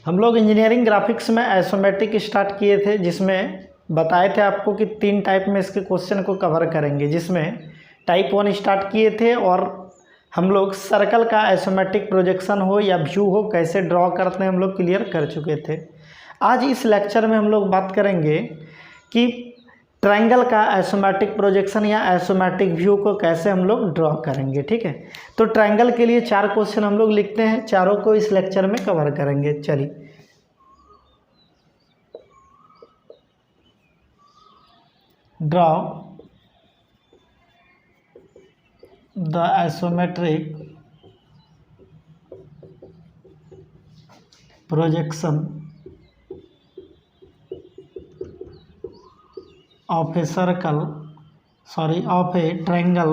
हम लोग engineering graphics में आइसोमेट्रिक स्टार्ट किए थे, जिसमें बताए थे आपको कि 3 टाइप में इसके क्वेश्चन को कवर करेंगे, जिसमें टाइप 1 स्टार्ट किए थे और हम लोग सर्कल का आइसोमेट्रिक प्रोजेक्शन हो या व्यू हो कैसे ड्रॉ करते हैं हम लोग क्लियर कर चुके थे। आज इस लेक्चर में हम लोग बात करेंगे कि ट्रायंगल का आइसोमेट्रिक प्रोजेक्शन या आइसोमेट्रिक व्यू को कैसे हम लोग ड्रॉ करेंगे। ठीक है, तो ट्रायंगल के लिए 4 क्वेश्चन हम लोग लिखते हैं, चारों को इस लेक्चर में कवर करेंगे। चलिए, draw the isometric projection of a triangle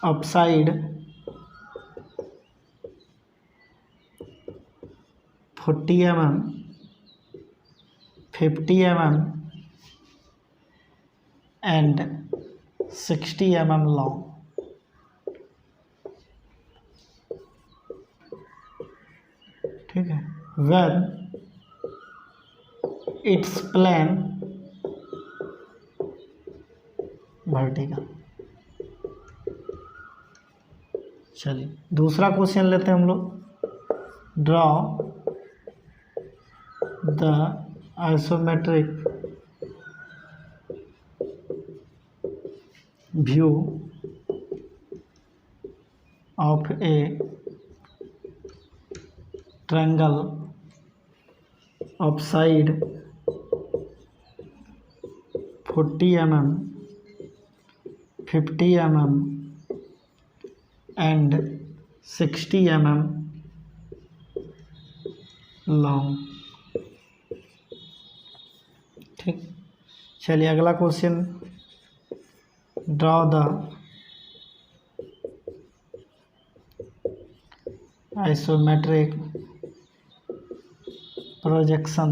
of side 40 mm, 50 mm and 60 mm long। ठीक है, when its plane vertical। चलिए दूसरा क्वेश्चन लेते हैं हम लोग। Draw the isometric view of A triangle of side 40 mm, 50 mm and 60 mm long। ठीक, चलिए अगला question. Draw the isometric projection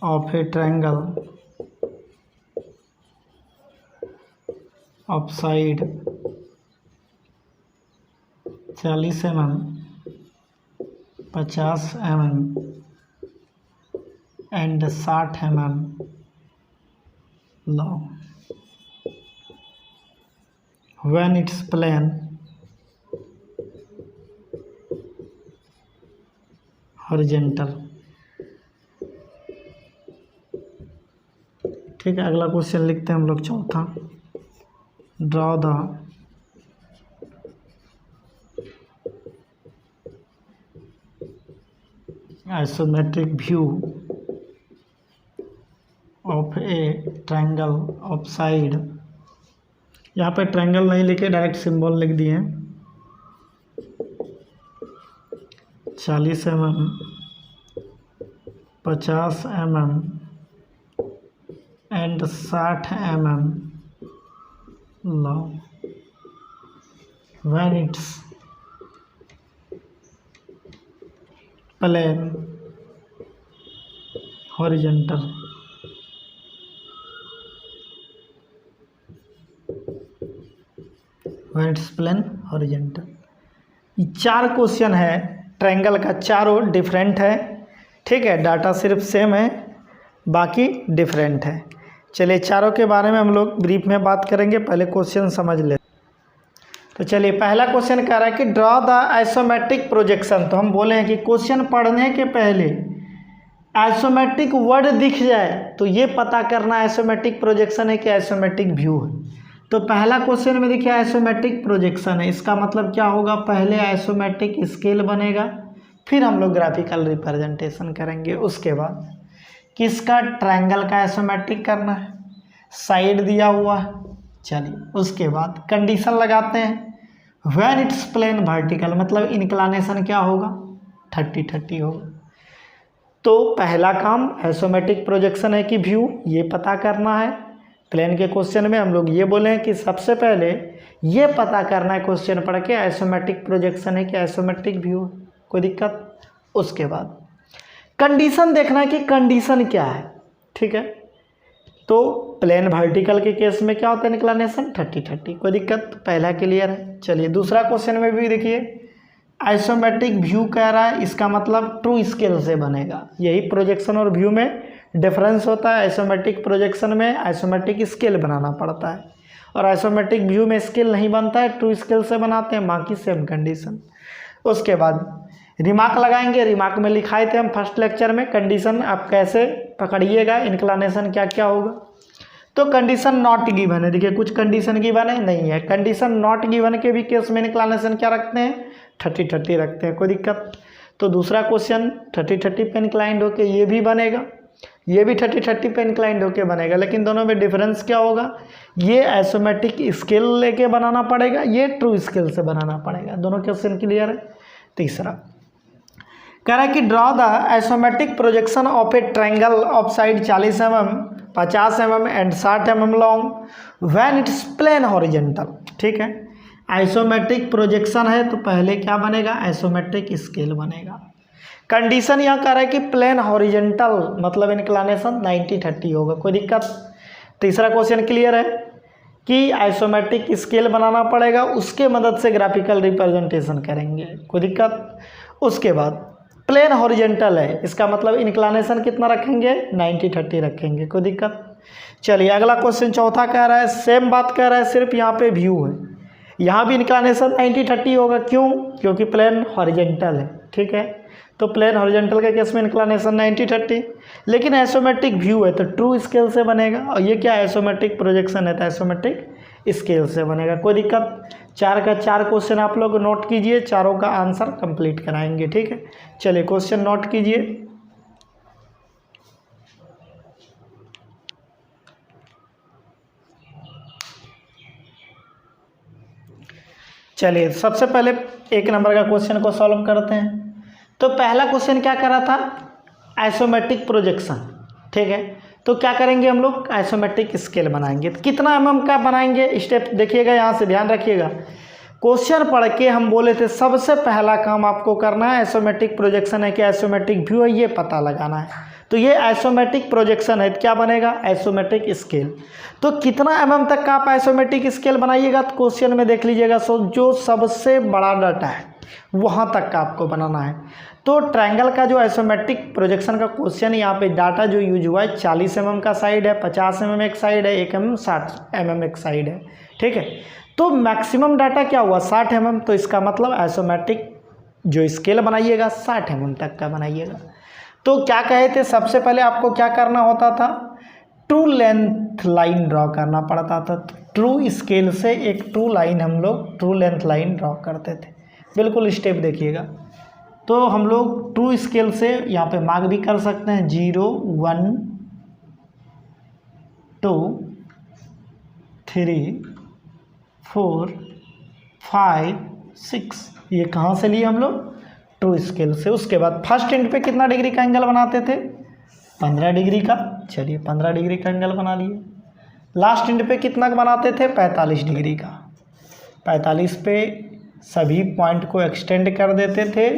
of a triangle of side 40 mm, 50 mm and 60 mm long when its plane horizontal. ठीक है, अगला question लिखते हैं हम लोग चौथा। Draw the isometric view of a triangle of side. यहाँ पे ट्रायंगल नहीं लिखे, डायरेक्ट सिंबल लिख दिए। 40 mm, 50 mm and 60 mm long when its plane horizontal। when its plane horizontal। ये 4 क्वेश्चन है ट्रायंगल का, चारों डिफरेंट है। ठीक है, डाटा सिर्फ सेम है, बाकी डिफरेंट है। चलिए चारों के बारे में हम लोग ब्रीफ में बात करेंगे, पहले क्वेश्चन समझ ले। तो चलिए पहला क्वेश्चन कह रहा है कि ड्रॉ द आइसोमेट्रिक प्रोजेक्शन। तो हम बोले हैं कि क्वेश्चन पढ़ने के पहले आइसोमेट्रिक वर्ड दिख जाए तो ये पता करना आइसोमेट्रिक प्रोजेक्शन है कि आइसोमेट्रिक व्यू है। तो पहला क्वेश्चन में देखिए आइसोमेट्रिक प्रोजेक्शन है, इसका मतलब क्या होगा, पहले आइसोमेट्रिक स्केल बनेगा, फिर हम लोग ग्राफिकल रिप्रेजेंटेशन करेंगे। उसके बाद किसका, ट्रायंगल का आइसोमेट्रिक करना है, साइड दिया हुआ है। चलिए उसके बाद कंडीशन लगाते हैं। व्हेन इट्स प्लेन वर्टिकल, मतलब इनक्लानेशन क्या होगा, 30-30 होगा। तो पहला काम आइसोमेट्रिक प्रोजेक्शन है कि व्यू, ये पता करना है। प्लेन के क्वेश्चन में हम लोग ये बोले हैं कि सबसे पहले ये पता करना है क्वेश्चन पढ़ के आइसोमेट्रिक प्रोजेक्शन है कि आइसोमेट्रिक व्यू, कोई दिक्कत। उसके बाद कंडीशन देखना है कि कंडीशन क्या है। ठीक है, तो प्लेन वर्टिकल के केस में क्या होता है इंक्लिनेशन 30-30, कोई दिक्कत, पहला क्लियर है। चलिए दूसरा क्वेश्चन में भी देखिए आइसोमेट्रिक व्यू कह रहा है, इसका मतलब ट्रू स्केल से बनेगा। यही प्रोजेक्शन और व्यू में डिफरेंस होता है। आइसोमेट्रिक प्रोजेक्शन में आइसोमेट्रिक स्केल बनाना पड़ता है और आइसोमेट्रिक व्यू में स्केल नहीं बनता है, ट्रू स्केल से बनाते हैं, बाकी सेम कंडीशन। उसके बाद रिमार्क लगाएंगे, रिमार्क में लिखाए थे हम फर्स्ट लेक्चर में कंडीशन आप कैसे पकड़िएगा, इंक्लिनेशन क्या क्या होगा। तो कंडीशन नॉट गिवन है, देखिए कुछ कंडीशन गिवन है नहीं है, कंडीशन नॉट गिवन के भी केस में इंक्लिनेशन क्या रखते हैं 30-30 रखते हैं, कोई दिक्कत। तो दूसरा क्वेश्चन 30-30 पे इंक्लाइंड होके ये भी बनेगा, ये भी 30-30 पे इंक्लाइंड होके बनेगा, लेकिन दोनों में डिफरेंस क्या होगा, ये आइसोमेट्रिक स्केल लेके बनाना पड़ेगा, ये ट्रू स्केल से बनाना पड़ेगा। दोनों क्वेश्चन क्लियर है। तीसरा कह रहा है कि draw the isometric projection of a triangle of side 40 mm, 50 mm and 60 mm long when it's plane horizontal. ठीक है, आइसोमेट्रिक प्रोजेक्शन है तो पहले क्या बनेगा, आइसोमेट्रिक स्केल बनेगा। कंडीशन यहाँ कह रहा है कि प्लेन हॉरिजेंटल मतलब इंक्लिनेशन 90-30 होगा, कोई दिक्कत। तीसरा क्वेश्चन क्लियर है कि आइसोमेट्रिक स्केल बनाना पड़ेगा, उसके मदद से ग्राफिकल रिप्रेजेंटेशन करेंगे, कोई दिक्कत। उसके बाद प्लेन हॉरिजेंटल है, इसका मतलब इंक्लिनेशन कितना रखेंगे 90-30 रखेंगे, कोई दिक्कत। चलिए अगला क्वेश्चन चौथा कह रहा है, सेम बात कह रहा है, सिर्फ यहाँ पे व्यू है, यहाँ भी इंक्लिनेशन 90-30 होगा, क्यों, क्योंकि प्लेन हॉरिजेंटल है। ठीक है, तो प्लेन हॉरिजेंटल के केस में इंक्लिनेशन 90-30, लेकिन आइसोमेट्रिक व्यू है तो ट्रू स्केल से बनेगा, और ये क्या आइसोमेट्रिक प्रोजेक्शन है तो आइसोमेट्रिक स्केल से बनेगा, कोई दिक्कत। 4 का 4 क्वेश्चन आप लोग नोट कीजिए, चारों का आंसर कंप्लीट कराएंगे। ठीक है, चलिए क्वेश्चन नोट कीजिए। चलिए सबसे पहले 1 नंबर का क्वेश्चन को सॉल्व करते हैं। तो पहला क्वेश्चन क्या करा था, आइसोमेट्रिक प्रोजेक्शन। ठीक है, तो क्या करेंगे हम लोग, आइसोमेट्रिक स्केल बनाएंगे। तो कितना mm का बनाएंगे, स्टेप देखिएगा, यहाँ से ध्यान रखिएगा। क्वेश्चन पढ़ के हम बोले थे सबसे पहला काम आपको करना है आइसोमेट्रिक प्रोजेक्शन है कि आइसोमेट्रिक व्यू है, ये पता लगाना है। तो ये आइसोमेट्रिक प्रोजेक्शन है, क्या बनेगा, आइसोमेट्रिक स्केल। तो कितना mm तक का आप आइसोमेट्रिक स्केल बनाइएगा, तो क्वेश्चन में देख लीजिएगा, जो सबसे बड़ा डाटा है वहाँ तक का आपको बनाना है। तो ट्रायंगल का जो आइसोमेट्रिक प्रोजेक्शन का क्वेश्चन, यहाँ पे डाटा जो यूज हुआ है 40 mm का साइड है, 50 mm एक साइड है, 1 mm 60 mm एक साइड है। ठीक है, तो मैक्सिमम डाटा क्या हुआ 60 mm, तो इसका मतलब आइसोमेट्रिक जो स्केल बनाइएगा 60 mm तक का बनाइएगा। तो क्या कहे थे, सबसे पहले आपको क्या करना होता था, ट्रू लेंथ लाइन ड्रॉ करना पड़ता था। ट्रू स्केल से एक ट्रू लाइन हम लोग ट्रू लेंथ लाइन ड्रॉ करते थे। बिल्कुल स्टेप देखिएगा। तो हम लोग ट्रू स्केल से यहाँ पे मार्क भी कर सकते हैं 0 1 2 3 4 5 6, ये कहाँ से लिए हम लोग, ट्रू स्केल से। उसके बाद फर्स्ट एंड पे कितना डिग्री का एंगल बनाते थे, 15 डिग्री का। चलिए 15 डिग्री का एंगल बना लिए। लास्ट एंड पे कितना बनाते थे, 45 डिग्री का। 45 पे सभी पॉइंट को एक्सटेंड कर देते थे।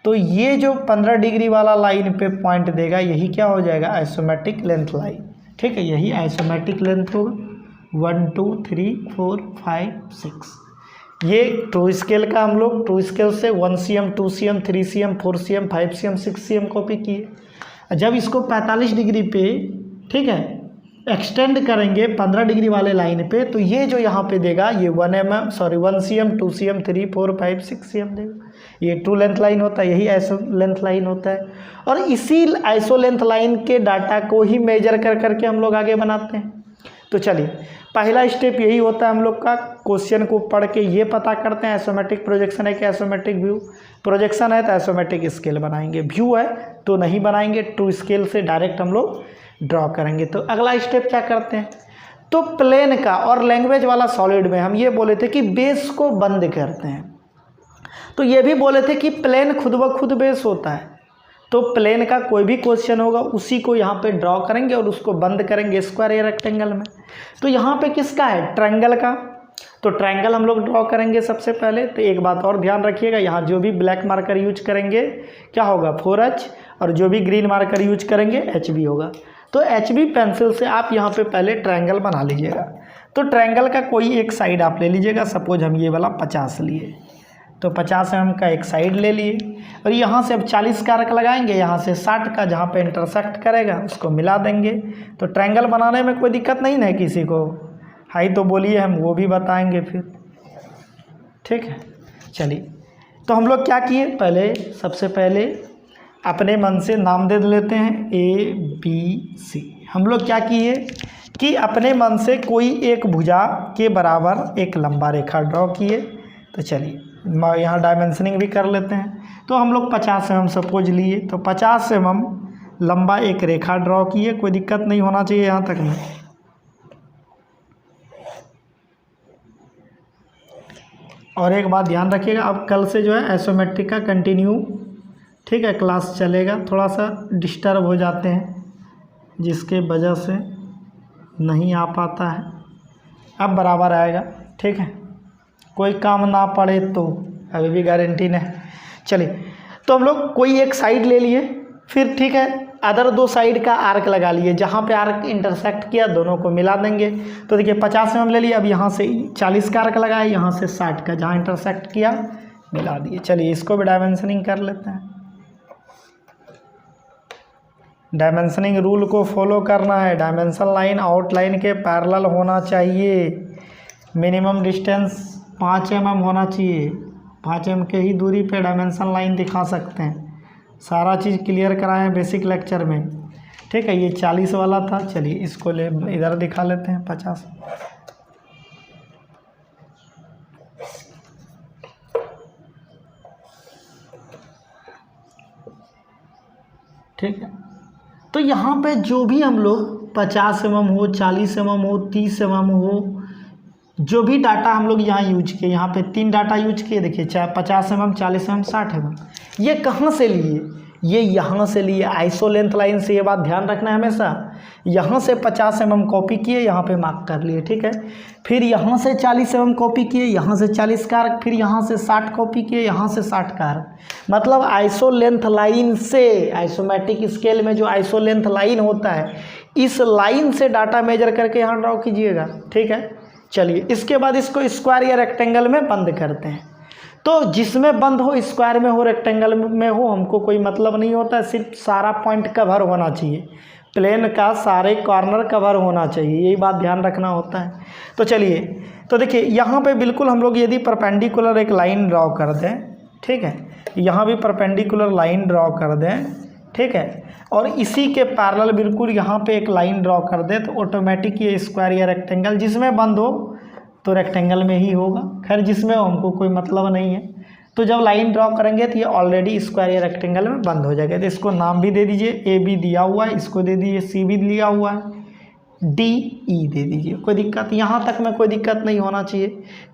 तो ये जो 15 डिग्री वाला लाइन पे पॉइंट देगा, यही क्या हो जाएगा, आइसोमेट्रिक लेंथ लाइन। ठीक है, यही आइसोमेट्रिक लेंथ होगा। 1 2 3 4 5 6, ये ट्रू स्केल का हम लोग ट्रू स्केल से 1 cm 2 cm 3 cm 4 cm 5 cm 6 cm copy किए। जब इसको 45 डिग्री पे, ठीक है, एक्सटेंड करेंगे 15 डिग्री वाले लाइन पे, तो ये जो यहाँ पे देगा ये 1 cm 2 cm 3 4 5 6 cm देगा। ये ट्रू लेंथ लाइन होता है, यही आइसो लेंथ लाइन होता है। और इसी आइसो लेंथ लाइन के डाटा को ही मेजर कर करके हम लोग आगे बनाते हैं। तो चलिए पहला स्टेप यही होता है हम लोग का, क्वेश्चन को पढ़ के ये पता करते हैं आइसोमेट्रिक प्रोजेक्शन है कि आइसोमेट्रिक व्यू। प्रोजेक्शन है तो आइसोमेट्रिक स्केल बनाएंगे, व्यू है तो नहीं बनाएंगे, ट्रू स्केल से डायरेक्ट हम लोग ड्रॉ करेंगे। तो अगला स्टेप क्या करते हैं, तो प्लेन का और लैंग्वेज वाला सॉलिड में हम ये बोले थे कि बेस को बंद करते हैं। तो ये भी बोले थे कि प्लेन खुद ब खुद बेस होता है। तो प्लेन का कोई भी क्वेश्चन होगा उसी को यहाँ पे ड्रॉ करेंगे और उसको बंद करेंगे स्क्वायर या रेक्टेंगल में। तो यहाँ पे किसका है, ट्रायंगल का। तो ट्रायंगल हम लोग ड्रॉ करेंगे सबसे पहले। तो एक बात और ध्यान रखिएगा, यहाँ जो भी ब्लैक मार्कर यूज करेंगे क्या होगा 4H, और जो भी ग्रीन मार्कर यूज करेंगे HB होगा। तो HB पेंसिल से आप यहाँ पे पहले ट्रायंगल बना लीजिएगा। तो ट्रायंगल का कोई एक साइड आप ले लीजिएगा, सपोज हम ये वाला 50 लिए, तो 50 mm का एक साइड ले लिए और यहाँ से अब 40 का आर्क लगाएंगे, यहाँ से 60 का जहाँ पे इंटरसेक्ट करेगा उसको मिला देंगे। तो ट्रायंगल बनाने में कोई दिक्कत नहीं है किसी को, हाई तो बोलिए, हम वो भी बताएंगे फिर, ठीक है। चलिए, तो हम लोग क्या किए, पहले सबसे पहले अपने मन से नाम दे लेते हैं ABC। हम लोग क्या किए कि अपने मन से कोई एक भुजा के बराबर एक लंबा रेखा ड्रॉ किए। तो चलिए यहाँ डायमेंशनिंग भी कर लेते हैं। तो हम लोग 50 mm सपोज लिए, तो 50 mm लंबा एक रेखा ड्रॉ किए, कोई दिक्कत नहीं होना चाहिए यहाँ तक में। और एक बात ध्यान रखिएगा, अब कल से जो है आइसोमेट्रिक का कंटिन्यू, ठीक है, क्लास चलेगा। थोड़ा सा डिस्टर्ब हो जाते हैं जिसके वजह से नहीं आ पाता है, अब बराबर आएगा, ठीक है। कोई काम ना पड़े तो अभी भी गारंटी नहीं। चलिए, तो हम लोग कोई एक साइड ले लिए, फिर ठीक है अदर 2 साइड का आर्क लगा लिए, जहाँ पे आर्क इंटरसेक्ट किया दोनों को मिला देंगे। तो देखिए 50 mm ले लिया, अब यहाँ से 40 का आर्क लगाए, यहाँ से 60 का, जहाँ इंटरसेक्ट किया मिला दिए। चलिए इसको भी डायमेंशनिंग कर लेते हैं। डायमेंशनिंग रूल को फॉलो करना है, डायमेंशन लाइन आउटलाइन के पैरेलल होना चाहिए, मिनिमम डिस्टेंस 5 mm होना चाहिए, 5 mm के ही दूरी पे डायमेंशन लाइन दिखा सकते हैं। सारा चीज़ क्लियर कराए हैं बेसिक लेक्चर में, ठीक है। ये 40 वाला था, चलिए इसको ले इधर दिखा लेते हैं 50। ठीक है, तो यहाँ पे जो भी हम लोग 50 mm हो, 40 mm हो, 30 mm हो, जो भी डाटा हम लोग यहाँ यूज किए, यहाँ पे 3 डाटा यूज किए, देखिए 50 mm, 40 mm, 60 mm। ये कहाँ से लिए, ये यहाँ से लिए आइसो लेंथ लाइन से, ये बात ध्यान रखना है हमेशा। यहाँ से 50 mm कॉपी किए, यहाँ पे मार्क कर लिए, ठीक है। फिर यहाँ से 40 mm कॉपी किए, यहाँ से 40 का आर्क, फिर यहाँ से 60 कॉपी किए, यहाँ से 60 का आर्क। मतलब आइसो लेंथ लाइन से, आइसोमेट्रिक स्केल में जो आइसो लेंथ लाइन होता है, इस लाइन से डाटा मेजर करके यहाँ ड्रॉ कीजिएगा, ठीक है। चलिए इसके बाद इसको स्क्वायर या रेक्टेंगल में बंद करते हैं। तो जिसमें बंद हो, स्क्वायर में हो, रेक्टेंगल में हो, हमको कोई मतलब नहीं होता है, सिर्फ सारा पॉइंट कवर होना चाहिए, प्लेन का सारे कॉर्नर कवर होना चाहिए, यही बात ध्यान रखना होता है। तो चलिए, तो देखिए यहाँ पे बिल्कुल हम लोग यदि परपेंडिकुलर एक लाइन ड्रॉ कर दें, ठीक है, यहाँ भी परपेंडिकुलर लाइन ड्रॉ कर दें, ठीक है, और इसी के पैरेलल बिल्कुल यहाँ पे एक लाइन ड्रॉ कर दे, तो ऑटोमेटिक ये स्क्वायर या रेक्टेंगल जिसमें बंद हो तो रेक्टेंगल में ही होगा, खैर जिसमें हो हमको कोई मतलब नहीं है। तो जब लाइन ड्रॉ करेंगे तो ये ऑलरेडी स्क्वायर या रेक्टेंगल में बंद हो जाएगा। तो इसको नाम भी दे दीजिए, AB दिया हुआ है, इसको दे दीजिए C भी दिया हुआ है, DE दे दीजिए, कोई दिक्कत, यहाँ तक में कोई दिक्कत नहीं होना चाहिए।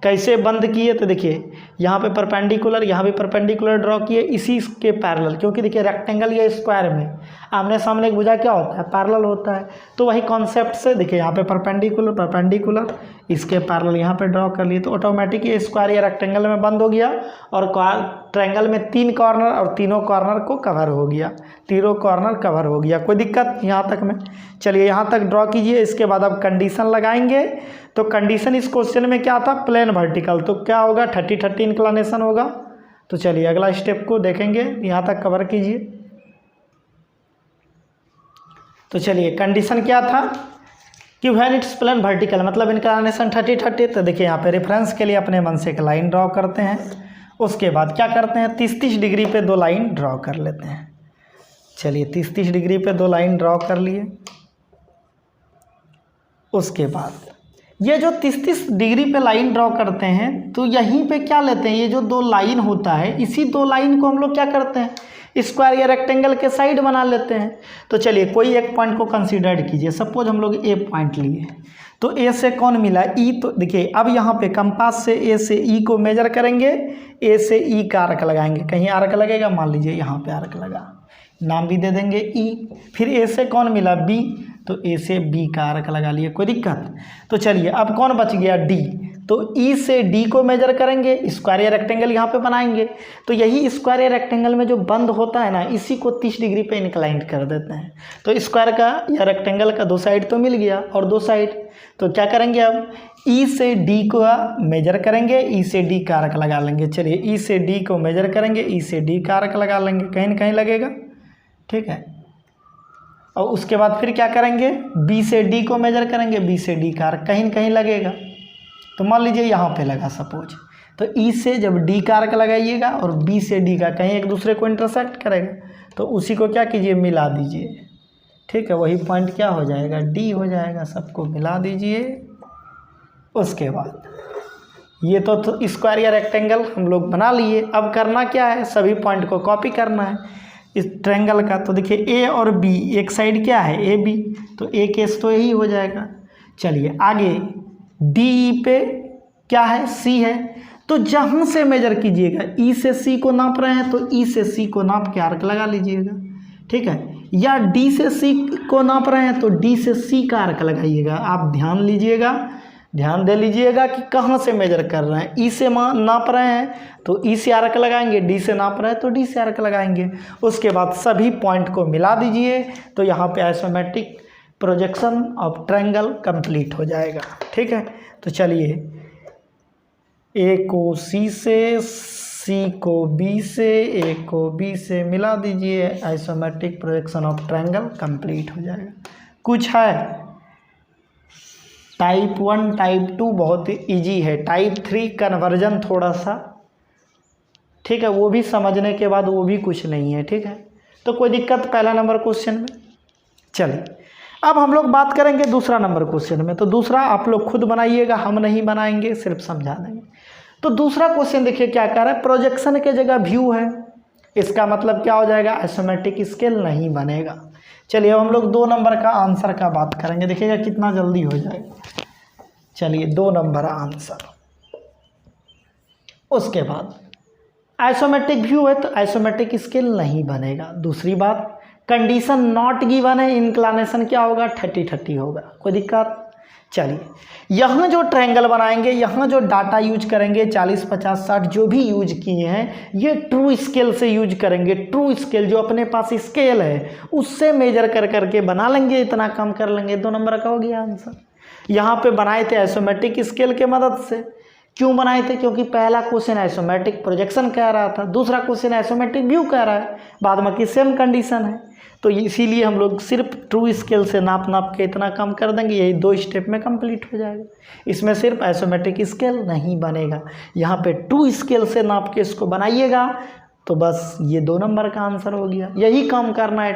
कैसे बंद किए, तो देखिए यहाँ पे परपेंडिकुलर, यहाँ भी परपेंडिकुलर ड्रॉ किए इसी के पैरेलल, क्योंकि देखिए रेक्टेंगल या स्क्वायर में आमने सामने एक भुजा क्या होता है, पैरेलल होता है। तो वही कॉन्सेप्ट से देखिए यहाँ पे परपेंडिकुलर परपेंडिकुलर इसके पैरेलल यहाँ पे ड्रॉ कर लिए, तो ऑटोमेटिक ये स्क्वायर या रेक्टेंगल में बंद हो गया और ट्रायंगल में 3 कॉर्नर और तीनों कॉर्नर को कवर हो गया, तीनों कॉर्नर कवर हो गया, कोई दिक्कत यहाँ तक में। चलिए यहाँ तक ड्रॉ कीजिए। इसके बाद अब कंडीशन लगाएंगे। तो कंडीशन इस क्वेश्चन में क्या था, प्लेन वर्टिकल, तो क्या होगा 30-30 इंक्लिनेशन होगा। तो चलिए अगला स्टेप को देखेंगे, यहाँ तक कवर कीजिए। तो चलिए कंडीशन क्या था कि व्हेन इट्स प्लेन वर्टिकल, मतलब इंक्लिनेशन 30-30। तो देखिए यहाँ पे रेफरेंस के लिए अपने मन से एक लाइन ड्रॉ करते हैं, उसके बाद क्या करते हैं 30-30 डिग्री पे 2 लाइन ड्रॉ कर लेते हैं। चलिए 30-30 डिग्री पे 2 लाइन ड्रॉ कर लिए। उसके बाद ये जो 30-30 डिग्री पे लाइन ड्रॉ करते हैं, तो यहीं पे क्या लेते हैं, ये जो 2 लाइन होता है, इसी 2 लाइन को हम लोग क्या करते हैं, स्क्वायर या रेक्टेंगल के साइड बना लेते हैं। तो चलिए कोई एक पॉइंट को कंसीडर कीजिए, सपोज हम लोग ए पॉइंट लिए, तो ए से कौन मिला, ई। तो देखिए अब यहाँ पे कंपास से ए से ई को मेजर करेंगे, ए से ई का आर्क लगाएंगे, कहीं आर्क लगेगा, मान लीजिए यहाँ पे आर्क लगा, नाम भी दे देंगे ई। फिर ए से कौन मिला, बी, तो ए से बी का आर्क लगा लिए, कोई दिक्कत। तो चलिए अब कौन बच गया, डी। तो ई से डी को मेजर करेंगे, स्क्वायर या रेक्टेंगल यहाँ पे बनाएंगे। तो यही स्क्वायर या रेक्टेंगल में जो बंद होता है ना, इसी को 30 डिग्री पे इंक्लाइंड कर देते हैं। तो स्क्वायर का या रेक्टेंगल का 2 साइड तो मिल गया और 2 साइड, तो क्या करेंगे अब ई से डी को मेजर करेंगे, ई से डी का आर्क लगा लेंगे। चलिए ई से डी को मेजर करेंगे, ई से डी का आर्क लगा लेंगे, कहीं ना कहीं लगेगा, ठीक है। और उसके बाद फिर क्या करेंगे, बी से डी को मेजर करेंगे, बी से डी का आर्क कहीं न कहीं लगेगा। तो मान लीजिए यहाँ पे लगा सपोज, तो ई से जब डी का आर्क लगाइएगा और बी से डी का कहीं एक दूसरे को इंटरसेक्ट करेगा, तो उसी को क्या कीजिए, मिला दीजिए, ठीक है। वही पॉइंट क्या हो जाएगा, डी हो जाएगा। सबको मिला दीजिए। उसके बाद ये तो स्क्वायर या रेक्टेंगल हम लोग बना लिए। अब करना क्या है, सभी पॉइंट को कॉपी करना है इस ट्रायंगल का। तो देखिए ए और बी, एक साइड क्या है ए बी, तो ए केस तो यही हो जाएगा। चलिए आगे डी पे क्या है, सी है, तो जहाँ से मेजर कीजिएगा, ई से सी को नाप रहे हैं तो ई से सी को नाप के आर्क लगा लीजिएगा, ठीक है। या डी से सी को नाप रहे हैं तो डी से सी का आर्क लगाइएगा। आप ध्यान लीजिएगा, ध्यान दे लीजिएगा कि कहाँ से मेजर कर रहे हैं। ई से नाप रहे हैं तो ई से आर्क लगाएंगे, डी से नाप रहे हैं तो डी से आर्क लगाएंगे। उसके बाद सभी पॉइंट को मिला दीजिए, तो यहाँ पे isometric projection of triangle complete हो जाएगा, ठीक है। तो चलिए ए को सी से, सी को बी से, ए को बी से मिला दीजिए, isometric projection of triangle complete हो जाएगा। कुछ है टाइप 1 टाइप 2 बहुत ही ईजी है, टाइप 3 कन्वर्जन थोड़ा सा, ठीक है, वो भी समझने के बाद वो भी कुछ नहीं है, ठीक है। तो कोई दिक्कत पहला नंबर क्वेश्चन में। चलिए अब हम लोग बात करेंगे दूसरा नंबर क्वेश्चन में। तो दूसरा आप लोग खुद बनाइएगा, हम नहीं बनाएंगे, सिर्फ समझा देंगे। तो दूसरा क्वेश्चन देखिए क्या कह रहा है, प्रोजेक्शन के जगह व्यू है, इसका मतलब क्या हो जाएगा, आइसोमेट्रिक स्केल नहीं बनेगा। चलिए अब हम लोग 2 नंबर का आंसर का बात करेंगे, देखिएगा कितना जल्दी हो जाएगा। चलिए 2 नंबर आंसर। उसके बाद आइसोमेट्रिक व्यू है तो आइसोमेट्रिक स्केल नहीं बनेगा। दूसरी बात, कंडीशन नॉट गिवन है, इंक्लिनेशन क्या होगा, 30-30 होगा, कोई दिक्कत। चलिए यहाँ जो ट्रायंगल बनाएंगे, यहाँ जो डाटा यूज करेंगे 40, 50, 60 जो भी यूज किए हैं, ये ट्रू स्केल से यूज करेंगे। ट्रू स्केल जो अपने पास स्केल है उससे मेजर कर करके बना लेंगे, इतना कम कर लेंगे। 2 नंबर का हो गया आंसर। यहाँ पे बनाए थे आइसोमेट्रिक स्केल के मदद से। क्यों बनाए थे, क्योंकि पहला क्वेश्चन आइसोमेट्रिक प्रोजेक्शन कह रहा था, दूसरा क्वेश्चन आइसोमेट्रिक व्यू कह रहा है, बाद में की सेम कंडीशन है, तो इसीलिए हम लोग सिर्फ ट्रू स्केल से नाप के इतना कम कर देंगे, यही 2 स्टेप में कंप्लीट हो जाएगा। इसमें सिर्फ आइसोमेट्रिक स्केल नहीं बनेगा, यहाँ पे ट्रू स्केल से नाप के इसको बनाइएगा, तो बस ये 2 नंबर का आंसर हो गया। यही काम करना है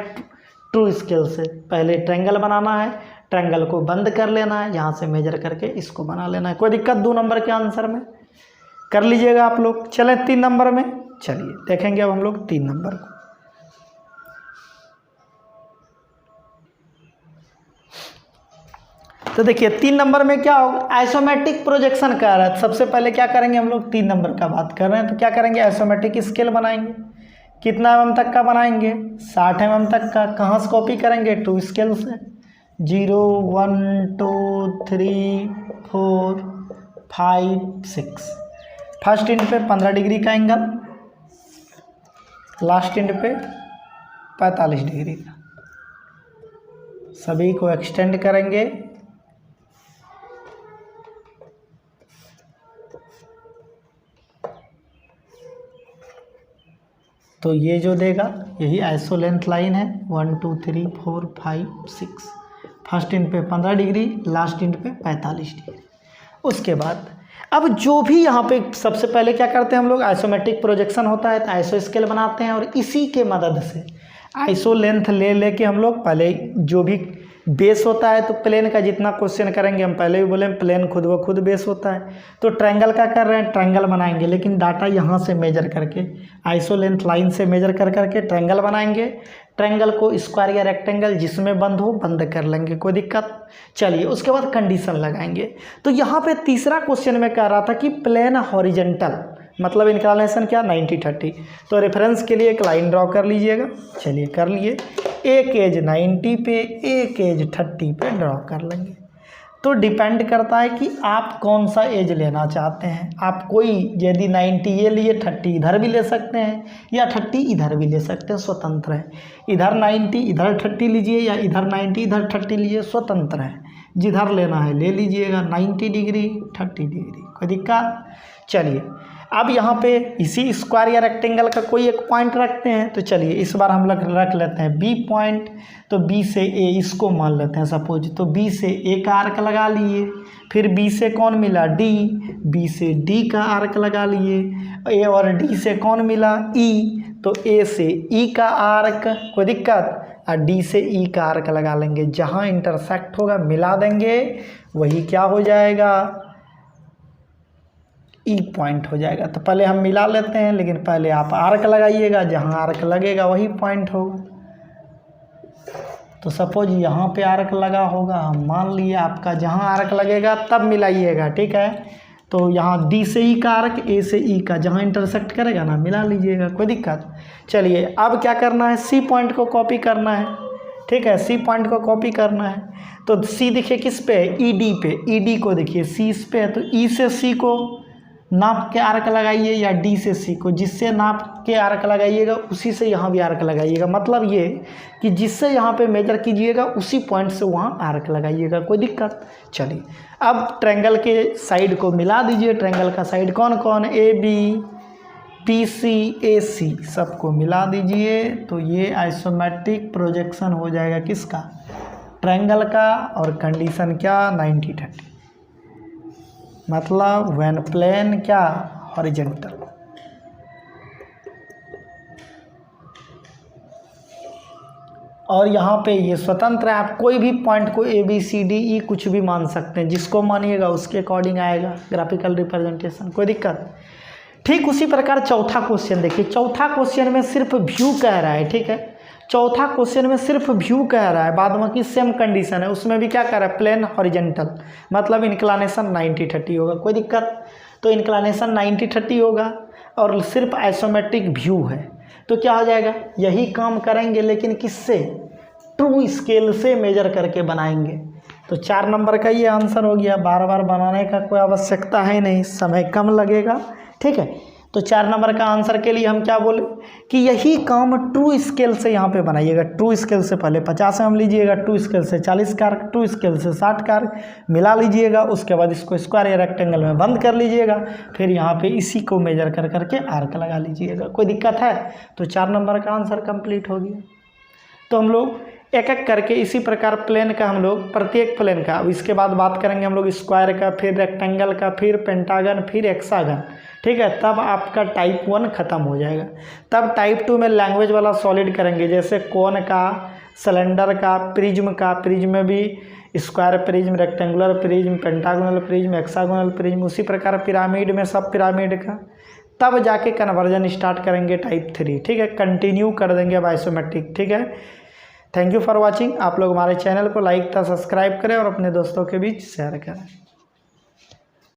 ट्रू स्केल से। पहले ट्रायंगल बनाना है, ट्रायंगल को बंद कर लेना है, यहाँ से मेजर करके इसको बना लेना है। कोई दिक्कत 2 नंबर के आंसर में कर लीजिएगा आप लोग। चलें 3 नंबर में, चलिए देखेंगे अब हम लोग 3 नंबर को। तो देखिए 3 नंबर में क्या होगा, आइसोमेट्रिक प्रोजेक्शन कह रहा है। सबसे पहले क्या करेंगे हम लोग, 3 नंबर का बात कर रहे हैं तो क्या करेंगे, आइसोमेट्रिक स्केल बनाएंगे। कितना mm तक का बनाएंगे, 60 mm तक का। कहाँ से कॉपी करेंगे, ट्रू स्केल से। 0, 1, 2, 3, 4, 5, 6। फर्स्ट इंड पे 15 डिग्री का एंगल, लास्ट इंड पे 45 डिग्री का। सभी को एक्सटेंड करेंगे, तो ये जो देगा यही आइसो लेंथ लाइन है। 1, 2, 3, 4, 5, 6। फर्स्ट इंड पे 15 डिग्री, लास्ट इंड पे 45 डिग्री। उसके बाद अब जो भी यहाँ पे सबसे पहले क्या करते हैं हम लोग, आइसोमेट्रिक प्रोजेक्शन होता है तो आइसो स्केल बनाते हैं, और इसी के मदद से आइसो लेंथ लेके हम लोग पहले जो भी बेस होता है, तो प्लेन का जितना क्वेश्चन करेंगे, हम पहले भी बोले प्लेन खुद व खुद बेस होता है, तो ट्रायंगल का कर रहे हैं, ट्रायंगल बनाएंगे, लेकिन डाटा यहाँ से मेजर करके आइसो लेंथ लाइन से मेजर कर करके ट्रायंगल बनाएंगे। ट्रायंगल को स्क्वायर या रेक्टेंगल जिसमें बंद हो बंद कर लेंगे, कोई दिक्कत। चलिए उसके बाद कंडीशन लगाएंगे। तो यहाँ पे तीसरा क्वेश्चन में कह रहा था कि प्लेन हॉरिजेंटल मतलब इंक्लिनेशन क्या, 90-30। तो रेफरेंस के लिए एक लाइन ड्रॉ कर लीजिएगा। चलिए कर लिए, एक एज 90 पे, एक एज 30 पे ड्रॉ कर लेंगे। तो डिपेंड करता है कि आप कौन सा एज लेना चाहते हैं। आप कोई यदि 90 ये लिए 30 इधर भी ले सकते हैं या 30 इधर भी ले सकते हैं, स्वतंत्र है। इधर 90 इधर 30 लीजिए या इधर 90 इधर 30 लीजिए, स्वतंत्र है, जिधर लेना है ले लीजिएगा, 90 डिग्री 30 डिग्री, कोई दिक्कत। चलिए अब यहाँ पे इसी स्क्वायर या रेक्टेंगल का कोई एक पॉइंट रखते हैं। तो चलिए इस बार हम लोग रख लेते हैं बी पॉइंट। तो बी से ए इसको मान लेते हैं सपोज। तो बी से ए का आर्क लगा लिए, फिर बी से कौन मिला डी, बी से डी का आर्क लगा लिए, ए और डी से कौन मिला ई, तो ए से ई का आर्क, कोई दिक्कत, और डी से ई का आर्क लगा लेंगे। जहाँ इंटरसेक्ट होगा मिला देंगे, वही क्या हो जाएगा, ई पॉइंट हो जाएगा। तो पहले हम मिला लेते हैं, लेकिन पहले आप आर्क लगाइएगा, जहाँ आर्क लगेगा वही पॉइंट होगा। तो सपोज यहाँ पे आर्क लगा होगा, हम मान लिए आपका जहाँ आर्क लगेगा तब मिलाइएगा, ठीक है। तो यहाँ डी से ई का आर्क, ए से ई का, जहाँ इंटरसेक्ट करेगा ना मिला लीजिएगा, कोई दिक्कत। चलिए अब क्या करना है, सी पॉइंट को कॉपी करना है, ठीक है, सी पॉइंट को कॉपी करना है। तो सी देखिए किस पे है, ई डी पे, ई डी को देखिए सी इस पे है, तो ई से सी को नाप के आर्क लगाइए या डी से सी को, जिससे नाप के आर्क लगाइएगा उसी से यहाँ भी आर्क लगाइएगा। मतलब ये कि जिससे यहाँ पे मेजर कीजिएगा उसी पॉइंट से वहाँ आर्क लगाइएगा, कोई दिक्कत। चलिए अब ट्रायंगल के साइड को मिला दीजिए। ट्रायंगल का साइड कौन कौन, ए बी, पी सी, ए सी, सबको मिला दीजिए। तो ये आइसोमेट्रिक प्रोजेक्शन हो जाएगा किसका, ट्रायंगल का। और कंडीशन क्या, 90-30, मतलब व्हेन प्लेन क्या, हॉरिजॉन्टल। और यहाँ पे ये स्वतंत्र है, आप कोई भी पॉइंट को A B C D E कुछ भी मान सकते हैं, जिसको मानिएगा उसके अकॉर्डिंग आएगा ग्राफिकल रिप्रेजेंटेशन, कोई दिक्कत। ठीक उसी प्रकार चौथा क्वेश्चन देखिए। चौथा क्वेश्चन में सिर्फ व्यू कह रहा है, ठीक है, चौथा क्वेश्चन में सिर्फ व्यू कह रहा है, बाद बाकी सेम कंडीशन है। उसमें भी क्या कह रहा है, प्लेन हॉरिजॉन्टल, मतलब इंक्लिनेशन 90-30 होगा, कोई दिक्कत। तो इंक्लिनेशन 90-30 होगा और सिर्फ आइसोमेट्रिक व्यू है, तो क्या हो जाएगा, यही काम करेंगे लेकिन किससे, ट्रू स्केल से मेजर करके बनाएंगे। तो 4 नंबर का ये आंसर हो गया। बार बार बनाने का कोई आवश्यकता है नहीं, समय कम लगेगा, ठीक है। तो 4 नंबर का आंसर के लिए हम क्या बोले कि यही काम ट्रू स्केल से यहाँ पे बनाइएगा। ट्रू स्केल से पहले 50 mm लीजिएगा, ट्रू स्केल से 40 का आर्क, ट्रू स्केल से 60 का आर्क मिला लीजिएगा। उसके बाद इसको स्क्वायर या रेक्टेंगल में बंद कर लीजिएगा, फिर यहाँ पे इसी को मेजर कर करके आर्क लगा लीजिएगा, कोई दिक्कत है। तो 4 नंबर का आंसर कंप्लीट हो गया। तो हम लोग एक एक करके इसी प्रकार प्लेन का हम लोग प्रत्येक प्लेन का, अब इसके बाद बात करेंगे हम लोग स्क्वायर का, फिर रेक्टेंगल का, फिर पेंटागन, फिर हेक्सागन, ठीक है। तब आपका टाइप 1 ख़त्म हो जाएगा। तब टाइप 2 में लैंग्वेज वाला सॉलिड करेंगे, जैसे कोन का, सिलेंडर का, प्रिज्म का, प्रिज्म में भी square prism, rectangular prism, pentagonal prism, hexagonal prism, उसी प्रकार पिरामिड में सब पिरामिड का। तब जाके कन्वर्जन स्टार्ट करेंगे टाइप 3, ठीक है। कंटिन्यू कर देंगे अब आइसोमेट्रिक, ठीक है। Thank you for watching. आप लोग हमारे चैनल को लाइक था सब्सक्राइब करें और अपने दोस्तों के बीच शेयर करें।